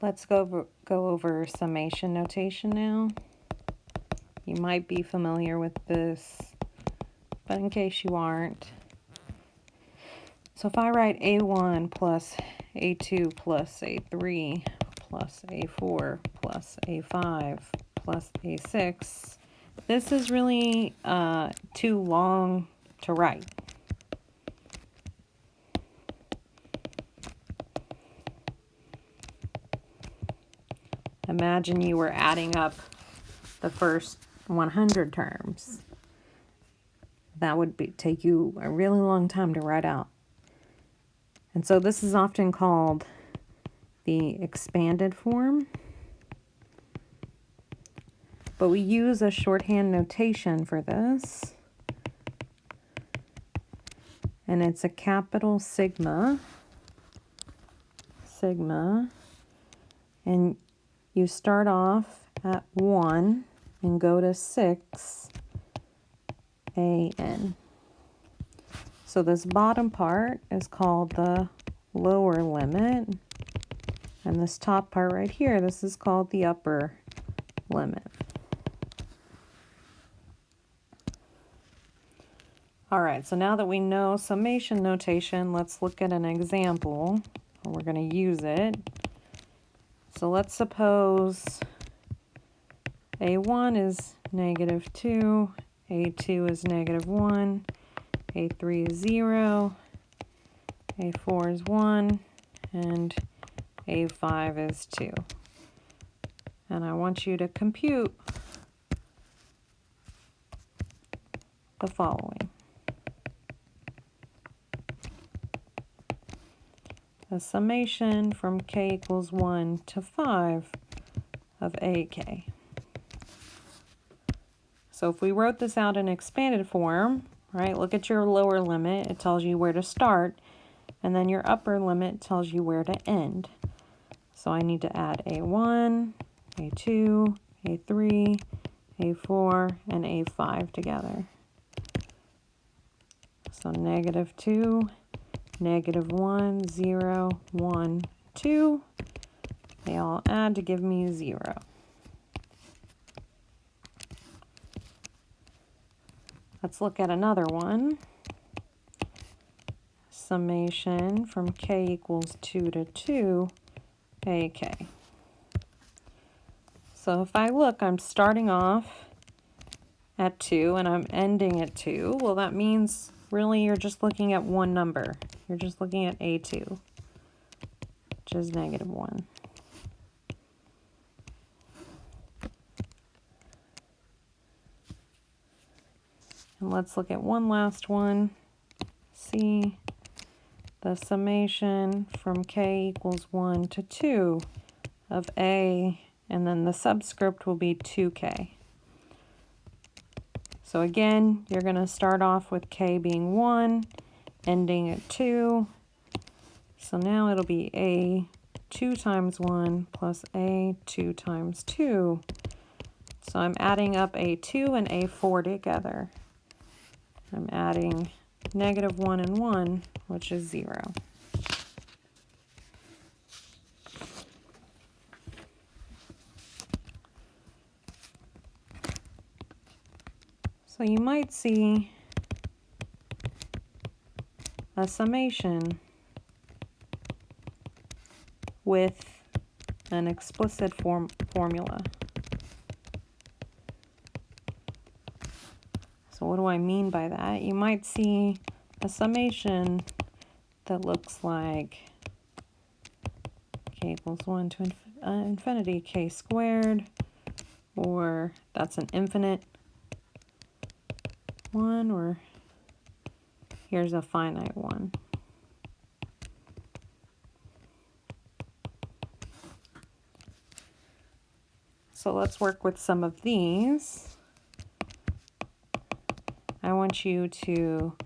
Let's go over summation notation now. You might be familiar with this, but in case you aren't. So if I write A1 plus A2 plus A3 plus A4 plus A5 plus A6, this is really too long to write. Imagine you were adding up the first 100 terms. That would take you a really long time to write out. And so this is often called the expanded form. But we use a shorthand notation for this. And it's a capital sigma. And you start off at 1 and go to 6 AN. So this bottom part is called the lower limit. And this top part right here, this is called the upper limit. All right, so now that we know summation notation, let's look at an example. We're going to use it. So let's suppose A1 is -2, A2 is -1, A3 is 0, A4 is 1, and A5 is 2. And I want you to compute the following. A summation from k equals 1 to 5 of AK. So if we wrote this out in expanded form, right, look at your lower limit, it tells you where to start, and then your upper limit tells you where to end. So I need to add A1, A2, A3, A4, and A5 together. So -2, -1, 0, 1, 2. They all add to give me 0. Let's look at another one. Summation from k equals 2 to 2 AK. So if I look, I'm starting off at 2 and I'm ending at 2. Well, that means really you're just looking at one number. You're just looking at A2, which is -1. And let's look at one last one. See the summation from k equals 1 to 2 of A, and then the subscript will be 2k. So again, you're going to start off with k being 1, ending at 2. So now it'll be A 2 times 1 plus A 2 times 2. So I'm adding up A2 and A4 together. I'm adding -1 and 1, which is 0. So you might see a summation with an explicit formula. So what do I mean by that? You might see a summation that looks like k equals 1 to infinity k squared, or that's an infinite one, or here's a finite one. So let's work with some of these. I want you to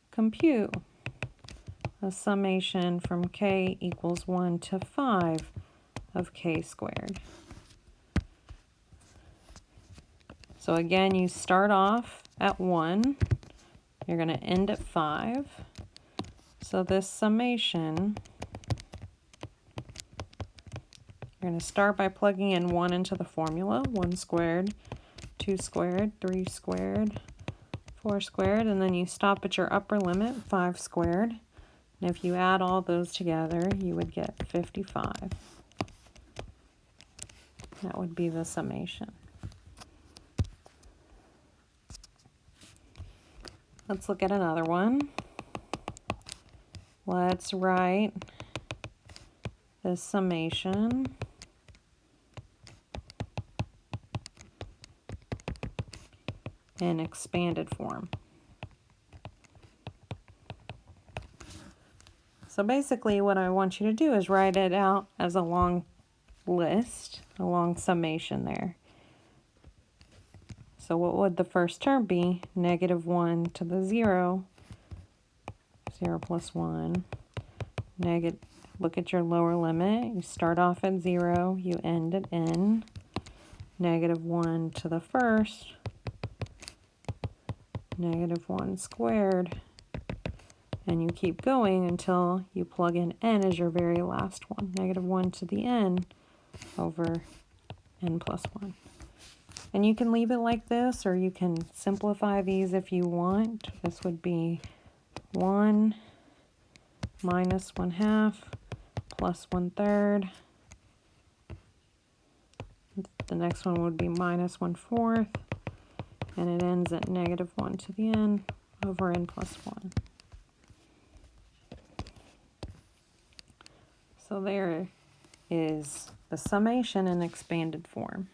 compute a summation from k equals 1 to 5 of k squared. So again, you start off at 1, you're going to end at 5. So this summation, You're going to start by plugging in 1 into the formula. 1 squared, 2 squared, 3 squared, 4 squared, and then you stop at your upper limit, 5 squared. And if you add all those together, you would get 55. That would be the summation. Let's look at another one. Let's write the summation in expanded form. So basically what I want you to do is write it out as a long list, a long summation there. So what would the first term be? Negative 1 to the 0. 0 plus 1. Look at your lower limit. You start off at 0. You end at n. Negative 1 to the first. Negative 1 squared. And you keep going until you plug in n as your very last one. Negative 1 to the n over n plus 1. And you can leave it like this, or you can simplify these if you want. This would be 1 minus 1/2 plus 1/3. The next one would be minus 1/4. And it ends at negative 1 to the n over n plus 1. So there is the summation in expanded form.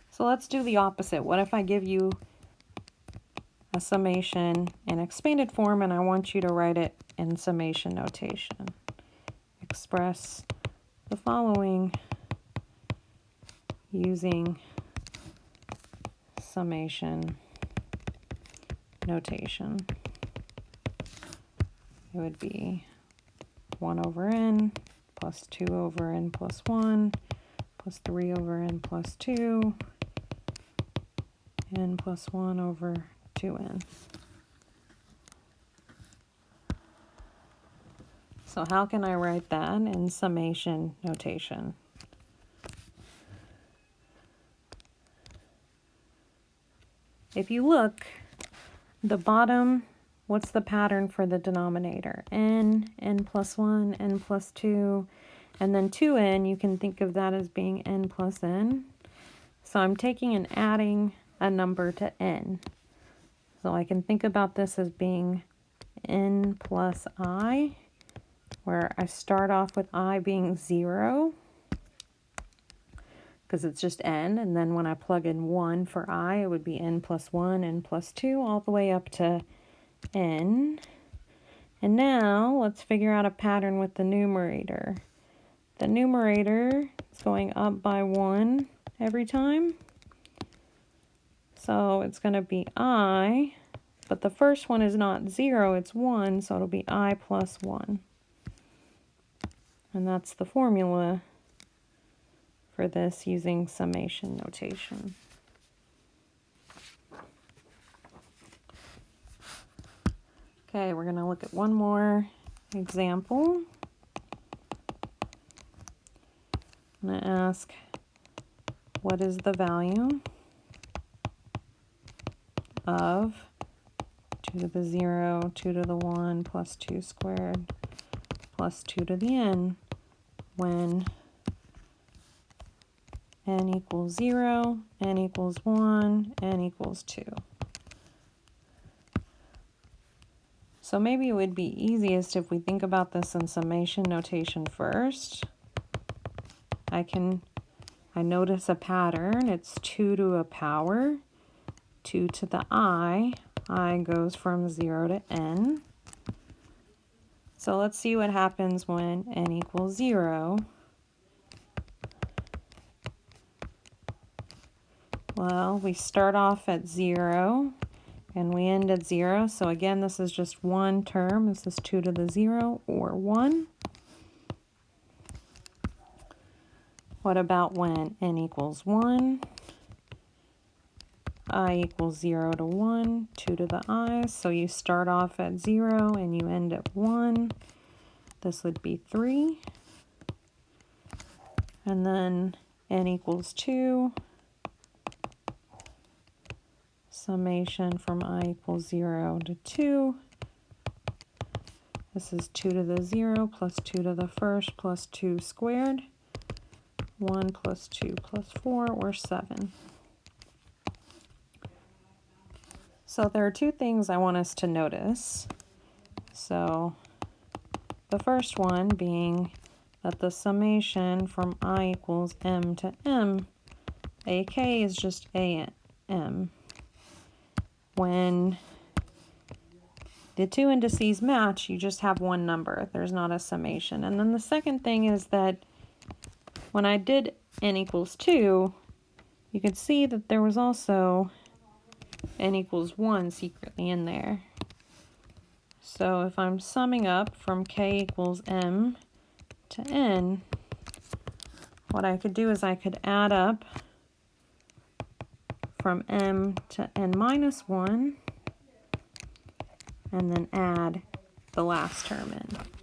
So let's do the opposite. What if I give you a summation in expanded form and I want you to write it in summation notation? Express the following using summation notation. It would be 1 over n plus 2 over n plus 1 plus 3 over n plus 2 n plus 1 over 2n. So how can I write that in summation notation? If you look, the bottom, what's the pattern for the denominator? N, n plus 1, n plus 2, and then 2n, you can think of that as being n plus n. So I'm taking and adding a number to n. So I can think about this as being n plus I, where I start off with I being 0, because it's just n, and then when I plug in 1 for I, it would be n plus 1, n plus 2, all the way up to n. And now let's figure out a pattern with the numerator. The numerator is going up by 1 every time. So it's going to be I, but the first one is not 0, it's 1, so it'll be I plus 1. And that's the formula for this using summation notation. Okay, we're going to look at one more example. I'm going to ask, what is the value of 2 to the 0, 2 to the 1, plus 2 squared, plus 2 to the n, when n equals 0, n equals 1, n equals 2. So maybe it would be easiest if we think about this in summation notation first. I notice a pattern. It's 2 to a power, 2 to the I goes from 0 to n. So let's see what happens when n equals 0. Well, we start off at 0 and we end at 0. So again, this is just one term. This is 2 to the 0 or 1. What about when n equals 1? I equals 0 to 1, 2 to the I. So you start off at 0 and you end at 1. this would be 3. And then n equals 2. Summation from I equals 0 to 2. This is 2 to the 0 plus 2 to the first plus 2 squared. 1 plus 2 plus 4, or 7. So there are two things I want us to notice. So the first one being that the summation from I equals m to m, ak is just am. When the two indices match, you just have one number. There's not a summation. And then the second thing is that when I did n equals 2, you could see that there was also n equals 1 secretly in there. So if I'm summing up from k equals m to n, what I could do is I could add up from m to n minus 1, and then add the last term in.